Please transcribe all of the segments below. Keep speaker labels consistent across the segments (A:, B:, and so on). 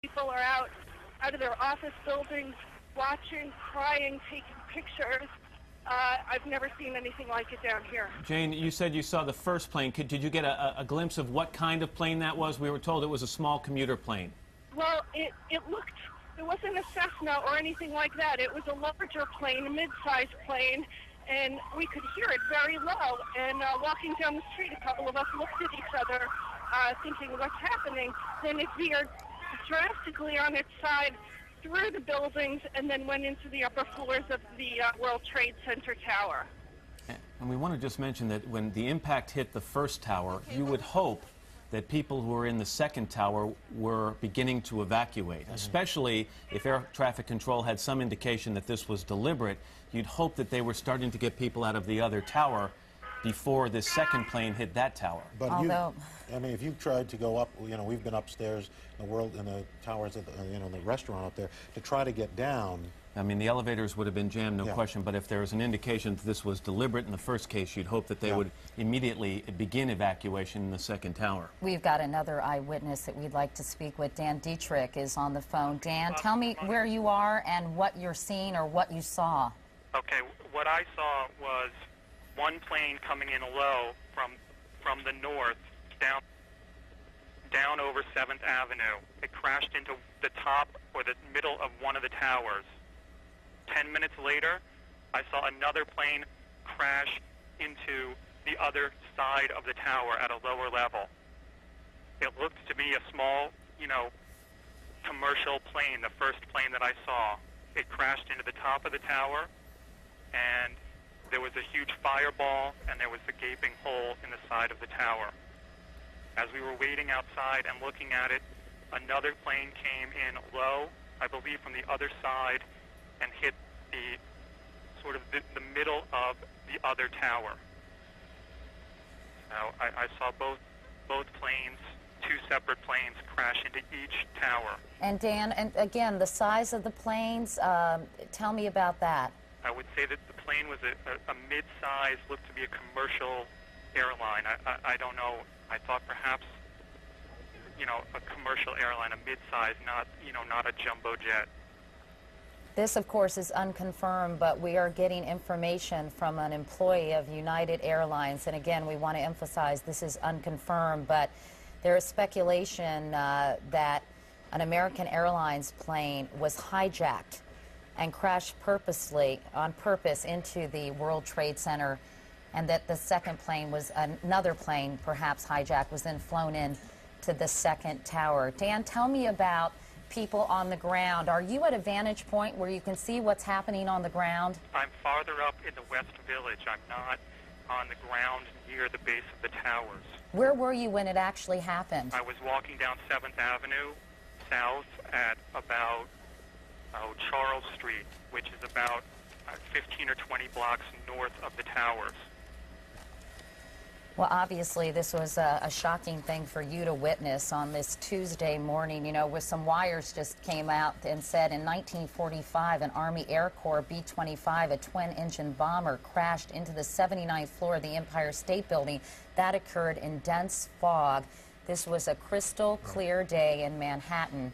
A: People are out of their office buildings, watching, crying, taking pictures. I've never seen anything like it down here.
B: Jane, you said you saw the first plane. Did you get a glimpse of what kind of plane that was? We were told it was a small commuter plane.
A: Well, it wasn't a Cessna or anything like that. It was a larger plane, a mid-sized plane, and we could hear it very low. And walking down the street, a couple of us looked at each other, thinking, what's happening? Then it veered drastically on its side through the buildings and then went into the upper floors of the World Trade Center tower.
B: And we want to just mention that when the impact hit the first tower, you would hope that people who were in the second tower were beginning to evacuate, especially if air traffic control had some indication that this was deliberate. You'd hope that they were starting to get people out of the other tower before this second plane hit that tower.
C: But I mean, if you tried to go up, you know, we've been upstairs in the towers, at the, in the restaurant up there, to try to get down.
B: I mean, the elevators would have been jammed, no question, but if there was an indication that this was deliberate in the first case, you'd hope that they would immediately begin evacuation in the second tower.
D: We've got another eyewitness that we'd like to speak with. Dan Dietrich is on the phone. Dan, tell me where you are and what you're seeing or what you saw.
E: Okay, what I saw was one plane coming in low from the north down over 7th Avenue. It crashed into the top or the middle of one of the towers. 10 minutes later, I saw another plane crash into the other side of the tower at a lower level. It looked to be a small, commercial plane, the first plane that I saw. It crashed into the top of the tower, and there was a huge fireball, and there was a gaping hole in the side of the tower. As we were waiting outside and looking at it, another plane came in low, I believe from the other side, and hit the middle of the other tower. So I saw both planes, two separate planes, crash into each tower.
D: And Dan, and again, the size of the planes, tell me about that.
E: I would say that the plane was a mid-size, looked to be a commercial airline. I don't know. I thought perhaps, a commercial airline, a mid-size, not a jumbo jet.
D: This, of course, is unconfirmed, but we are getting information from an employee of United Airlines. And again, we want to emphasize this is unconfirmed, but there is speculation that an American Airlines plane was hijacked and crashed on purpose into the World Trade Center, and that the second plane was another plane, perhaps hijacked, was then flown in to the second tower. Dan, tell me about people on the ground. Are you at a vantage point where you can see what's happening on the ground?
E: I'm farther up in the West Village. I'm not on the ground near the base of the towers.
D: Where were you when it actually happened?
E: I was walking down 7th Avenue south at about Charles Street, which is about 15 or 20 blocks north of the towers.
D: Well, obviously, this was a shocking thing for you to witness on this Tuesday morning, where some wires just came out and said in 1945, an Army Air Corps B-25, a twin-engine bomber, crashed into the 79th floor of the Empire State Building. That occurred in dense fog. This was a crystal clear day in Manhattan.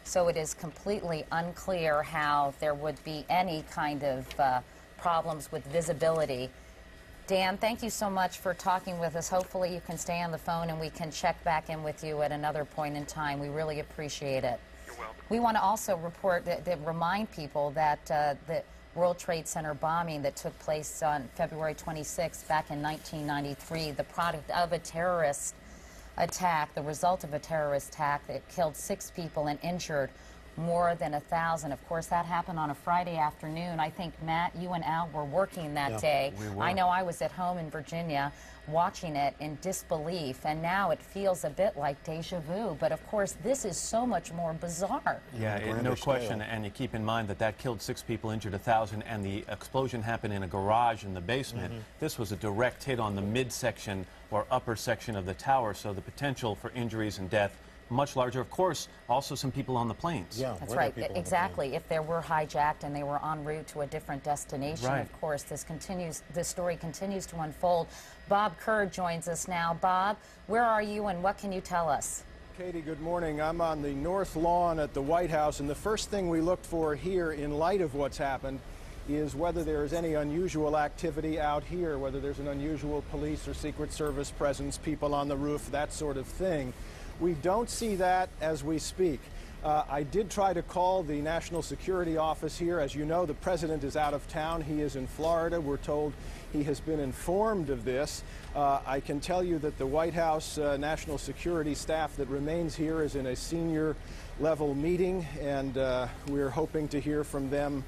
D: So it is completely unclear how there would be any kind of problems with visibility. Dan, thank you so much for talking with us. Hopefully you can stay on the phone and we can check back in with you at another point in time. We really appreciate it.
E: You're welcome.
D: We want to also remind people that the World Trade Center bombing that took place on February 26th back in 1993, the product of a terrorist attack, the result of a terrorist attack that killed 6 people and injured more than 1,000. Of course, that happened on a Friday afternoon. I think, Matt, you and Al were working that day.
B: We were.
D: I know I was at home in Virginia watching it in disbelief, and now it feels a bit like deja vu. But, of course, this is so much more bizarre.
B: Yeah, no question. And you keep in mind that killed 6 people, injured 1,000, and the explosion happened in a garage in the basement. This was a direct hit on the midsection or upper section of the tower, so the potential for injuries and death much larger. Of course, also some people on the planes.
C: Yeah,
D: that's right. Exactly. If they were hijacked and they were en route to a different destination, of course, this story continues to unfold. Bob Kerr joins us now. Bob, where are you and what can you tell us?
F: Katie, good morning. I'm on the north lawn at the White House, and the first thing we looked for here in light of what's happened is whether there is any unusual activity out here, whether there's an unusual police or Secret Service presence, people on the roof, that sort of thing. We don't see that as we speak. I did try to call the National Security Office here. As you know, the president is out of town. He is in Florida. We're told he has been informed of this. I can tell you that the White House National Security staff that remains here is in a senior level meeting, and we're hoping to hear from them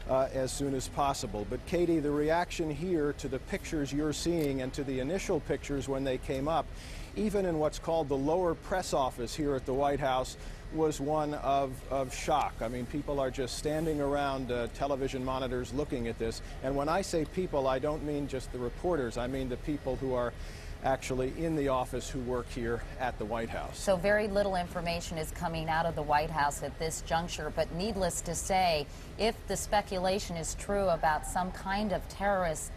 F: as soon as possible. But Katie, the reaction here to the pictures you're seeing and to the initial pictures when they came up, even in what's called the lower press office here at the White House, was one of shock. I mean, people are just standing around television monitors looking at this. And when I say people, I don't mean just the reporters. I mean the people who are actually in the office who work here at the White House.
D: So very little information is coming out of the White House at this juncture, but needless to say, if the speculation is true about some kind of terrorist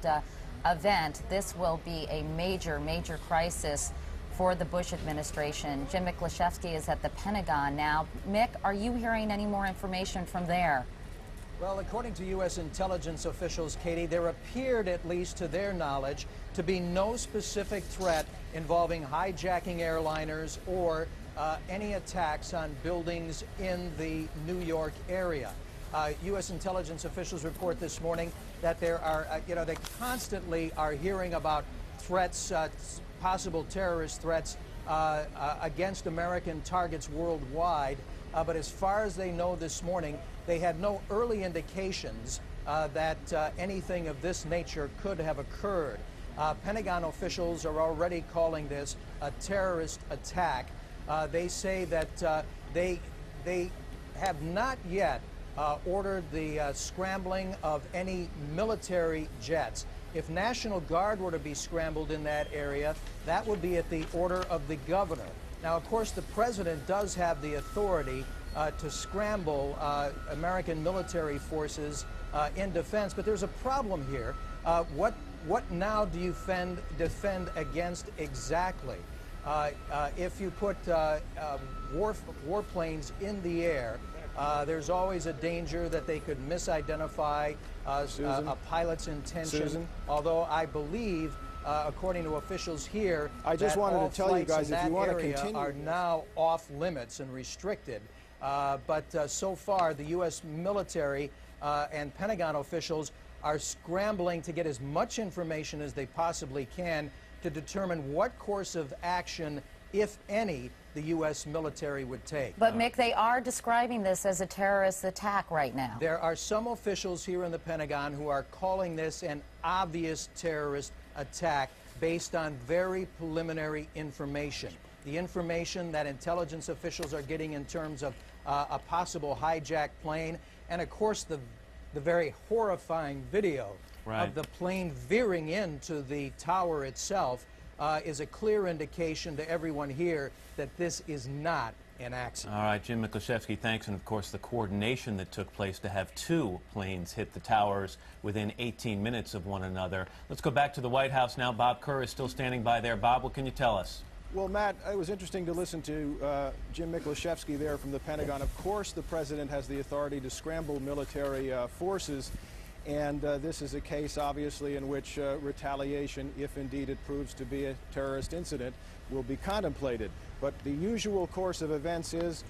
D: event, this will be a major, major crisis for the Bush administration. Jim Miklaszewski is at the Pentagon now. Mick, are you hearing any more information from there?
G: Well, according to U.S. intelligence officials, Katie, there appeared, at least to their knowledge, to be no specific threat involving hijacking airliners or any attacks on buildings in the New York area. U.S. intelligence officials report this morning that there are, they constantly are hearing about threats, possible terrorist threats against American targets worldwide. But as far as they know this morning, they had no early indications that anything of this nature could have occurred. Pentagon officials are already calling this a terrorist attack. They say that they have not yet ordered the scrambling of any military jets. If National Guard were to be scrambled in that area, that would be at the order of the governor. Now, of course, the president does have the authority to scramble American military forces in defense, but there's a problem here. What now do you defend against exactly? If you put warplanes in the air, there's always a danger that they could misidentify a pilot's intention. Although I believe, according to officials here,
F: I just wanted to tell you guys,
G: if
F: you want to continue,
G: are now off limits and restricted. But so far, the U.S. military and Pentagon officials are scrambling to get as much information as they possibly can to determine what course of action, if any, the U.S. military would take.
D: But, Mick, they are describing this as a terrorist attack right now.
G: There are some officials here in the Pentagon who are calling this an obvious terrorist attack based on very preliminary information. The information that intelligence officials are getting in terms of a possible hijacked plane, and, of course, the very horrifying video of the plane veering into the tower itself is a clear indication to everyone here that this is not an accident.
B: All right, Jim Miklaszewski, thanks. And, of course, the coordination that took place to have two planes hit the towers within 18 minutes of one another. Let's go back to the White House now. Bob Kerr is still standing by there. Bob, what can you tell us?
F: Well, Matt, it was interesting to listen to Jim Miklaszewski there from the Pentagon. Of course, the president has the authority to scramble military forces. And this is a case, obviously, in which retaliation, if indeed it proves to be a terrorist incident, will be contemplated. But the usual course of events is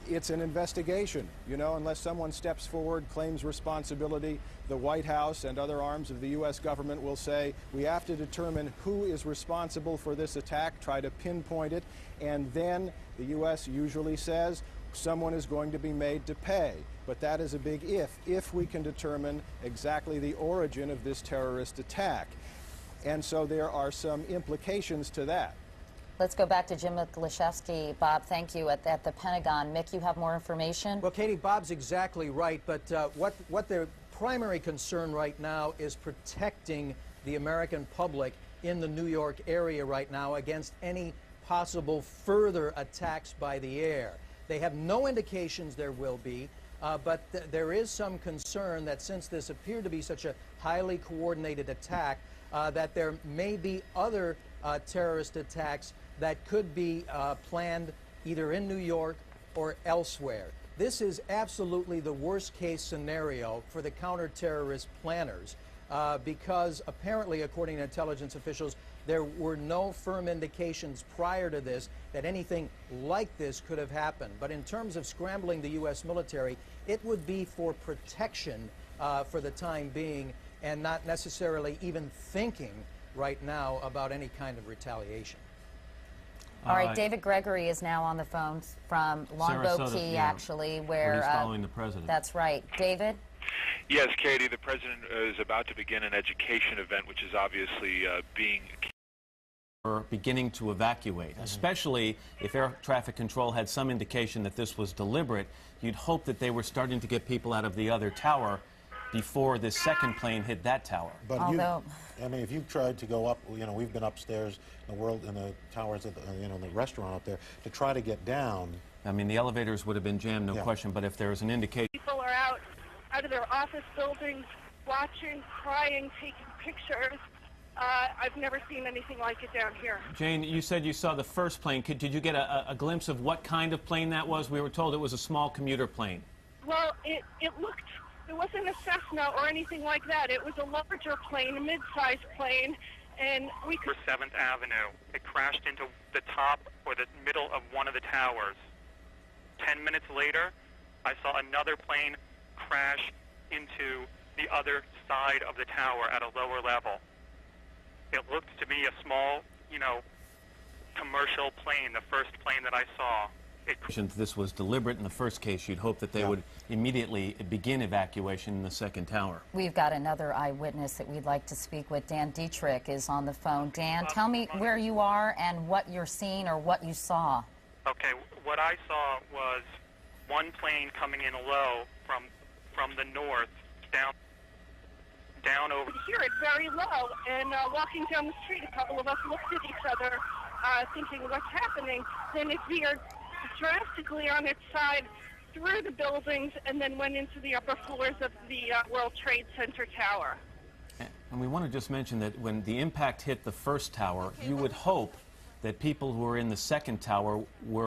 F: it's an investigation. You know, unless someone steps forward, claims responsibility, the White House and other arms of the U.S. government will say, we have to determine who is responsible for this attack, try to pinpoint it, and then the U.S. usually says someone is going to be made to pay. But that is a big if we can determine exactly the origin of this terrorist attack. And so there are some implications to that.
D: Let's go back to Jim Miklaszewski. Bob, thank you, at the Pentagon. Mick, you have more information?
G: Well, Katie, Bob's exactly right, but what their primary concern right now is protecting the American public in the New York area right now against any possible further attacks by the air. They have no indications there will be, but there is some concern that since this appeared to be such a highly coordinated attack, that there may be other terrorist attacks that could be planned either in New York or elsewhere. This is absolutely the worst-case scenario for the counter-terrorist planners because apparently, according to intelligence officials, there were no firm indications prior to this that anything like this could have happened. But in terms of scrambling the U.S. military, it would be for protection for the time being and not necessarily even thinking right now about any kind of retaliation.
D: All right, David Gregory is now on the phone from Longboat
B: Sarasota,
D: Key,
B: yeah,
D: actually, where
B: he's following the president.
D: That's right. David?
H: Yes, Katie, the president is about to begin an education event, which is obviously
B: beginning to evacuate, especially if air traffic control had some indication that this was deliberate. You'd hope that they were starting to get people out of the other tower before this second plane hit that tower.
C: But I mean, if you tried to go up, we've been upstairs in the towers at in the restaurant up there to try to get down.
B: I mean, the elevators would have been jammed, no question, but if there was an indication...
A: People are out of their office buildings, watching, crying, taking pictures. I've never seen anything like it down here.
B: Jane, you said you saw the first plane. Did you get a glimpse of what kind of plane that was? We were told it was a small commuter plane.
A: Well, it wasn't a Cessna or anything like that. It was a larger plane, a mid-sized plane, and we could...
E: 7th Avenue. It crashed into the top or the middle of one of the towers. 10 minutes later, I saw another plane crash into the other side of the tower at a lower level. It looked to me a small, commercial plane, the first plane that I saw.
B: This was deliberate in the first case. You'd hope that they would immediately begin evacuation in the second tower.
D: We've got another eyewitness that we'd like to speak with. Dan Dietrich is on the phone. Dan, tell me where you are and what you're seeing or what you saw.
E: Okay, what I saw was one plane coming in low from the north down over.
A: You could hear it very low, and walking down the street, a couple of us looked at each other, thinking, what's happening? Then it veered drastically on its side through the buildings and then went into the upper floors of the World Trade Center tower.
B: And we want to just mention that when the impact hit the first tower, you would hope that people who were in the second tower were